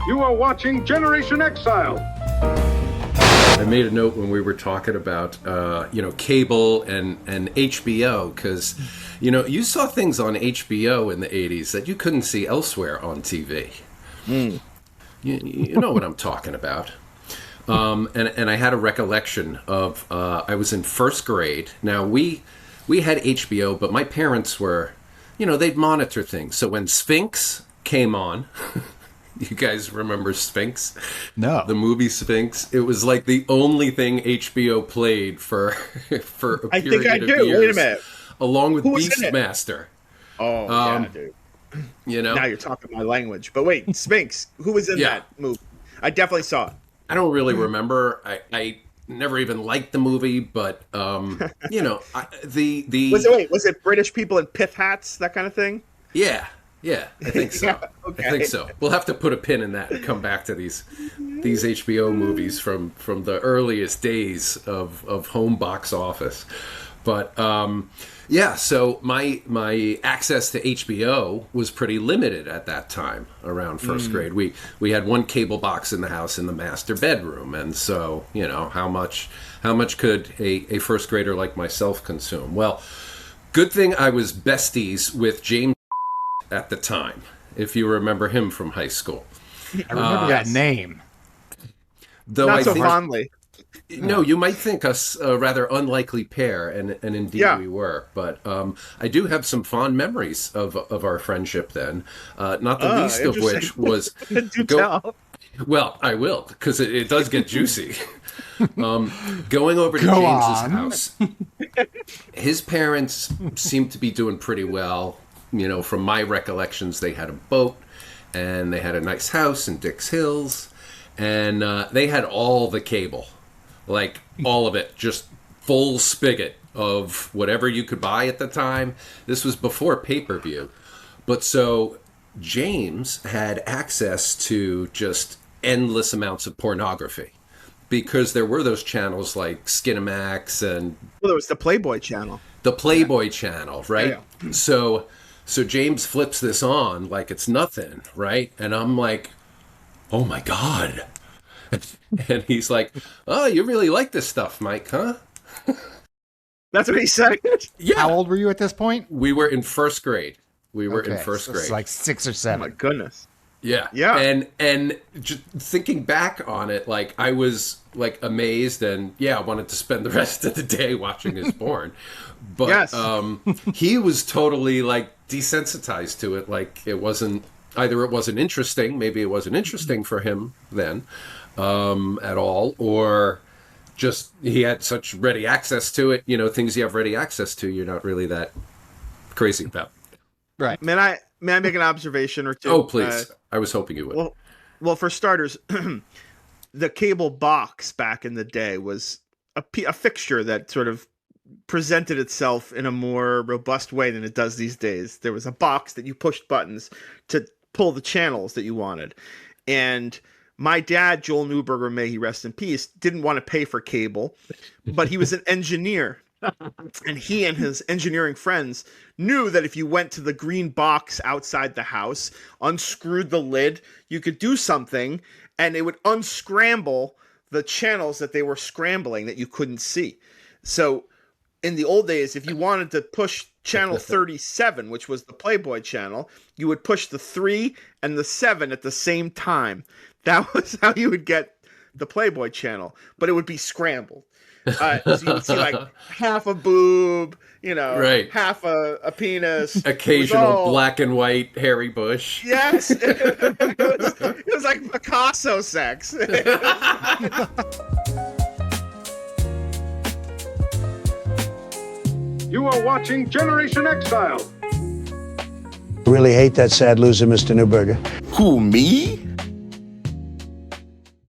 You are watching Generation Exile. I made a note when we were talking about, cable and HBO, because, you saw things on HBO in the 80s that you couldn't see elsewhere on TV. You know what I'm talking about. And I had a recollection of, I was in first grade. Now, we had HBO, but my parents were, they'd monitor things. So when Sphinx came on... You guys remember Sphinx? No. The movie Sphinx. It was like the only thing HBO played for a period I think I of do. years. Wait a minute. Along with Who was in it? Beastmaster. Oh, yeah, dude. Now you're talking my language. But wait, Sphinx. Who was in that movie? I definitely saw it. I don't really remember. I never even liked the movie, but the Was it British people in pith hats, that kind of thing? Yeah, I think so. Yeah, okay. I think so. We'll have to put a pin in that and come back to these HBO movies from the earliest days of home box office. But so my access to HBO was pretty limited at that time around first grade. We had one cable box in the house in the master bedroom, and so how much could a first grader like myself consume? Well, good thing I was besties with James at the time, if you remember him from high school. I remember that name. Though Not I so think, fondly. No, you might think us a rather unlikely pair, and indeed we were. But I do have some fond memories of our friendship then, not the least of which was... tell. Well, I will, because it does get juicy. Going over to James's house, his parents seemed to be doing pretty well. From my recollections, they had a boat, and they had a nice house in Dix Hills, and they had all the cable, like all of it, just full spigot of whatever you could buy at the time. This was before pay-per-view. But so James had access to just endless amounts of pornography, because there were those channels like Skinamax and... Well, there was the Playboy channel. The Playboy channel, right? Yeah. So James flips this on like it's nothing, right? And I'm like, oh my God. And he's like, oh, you really like this stuff, Mike, huh? That's what he said? Yeah. How old were you at this point? We were in first grade. In first so grade. it's like 6 or Oh 7. my goodness. Yeah. Yeah. And just thinking back on it, like I was like amazed, and I wanted to spend the rest of the day watching his porn. But Yes. He was totally like desensitized to it. Like it wasn't interesting. Maybe it wasn't interesting for him then at all, or just he had such ready access to it. Things you have ready access to, you're not really that crazy about. Right. May I make an observation or two? Oh, please. I was hoping you would. Well, for starters, the cable box back in the day was a fixture that sort of presented itself in a more robust way than it does these days. There was a box that you pushed buttons to pull the channels that you wanted. And my dad, Joel Newberger, may he rest in peace, didn't want to pay for cable, but he was an engineer. And he and his engineering friends knew that if you went to the green box outside the house, unscrewed the lid, you could do something, and it would unscramble the channels that they were scrambling that you couldn't see. So in the old days, if you wanted to push channel 37, which was the Playboy channel, you would push the 3 and the 7 at the same time. That was how you would get the Playboy channel, but it would be scrambled. So you would see like half a boob, right. half a penis. Occasional black and white hairy bush. Yes. It was like Picasso sex. You are watching Generation Exile. Really hate that sad loser, Mr. Newberger. Who, me?